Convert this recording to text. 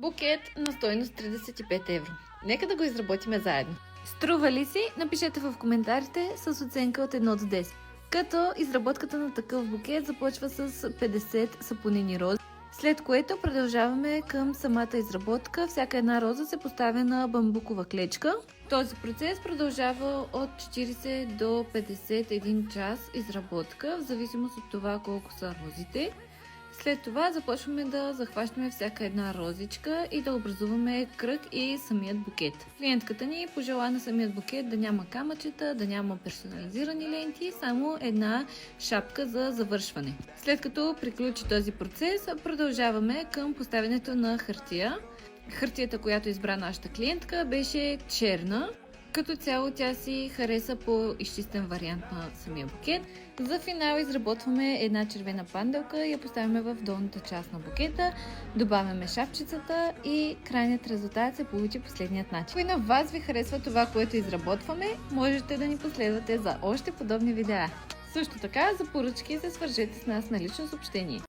Букет на стойност 35 евро. Нека да го изработиме заедно. Струва ли си? Напишете в коментарите с оценка от 1 до 10. Като изработката на такъв букет започва с 50 сапунени рози, след което продължаваме към самата изработка. Всяка една роза се поставя на бамбукова клечка. Този процес продължава от 40 до 51 час изработка, в зависимост от това колко са розите. След това започваме да захващаме всяка една розичка и да образуваме кръг и самият букет. Клиентката ни пожела на самият букет да няма камъчета, да няма персонализирани ленти, само една шапка за завършване. След като приключи този процес, продължаваме към поставянето на хартия. Хартията, която избра нашата клиентка, беше черна. Като цяло тя си хареса по изчистен вариант на самия букет. За финал изработваме една червена панделка и я поставяме в долната част на букета. Добавяме шапчицата и крайният резултат се получи последният начин. Ако и на вас ви харесва това, което изработваме, можете да ни последвате за още подобни видеа. Също така, за поръчки се свържете с нас на лично съобщение.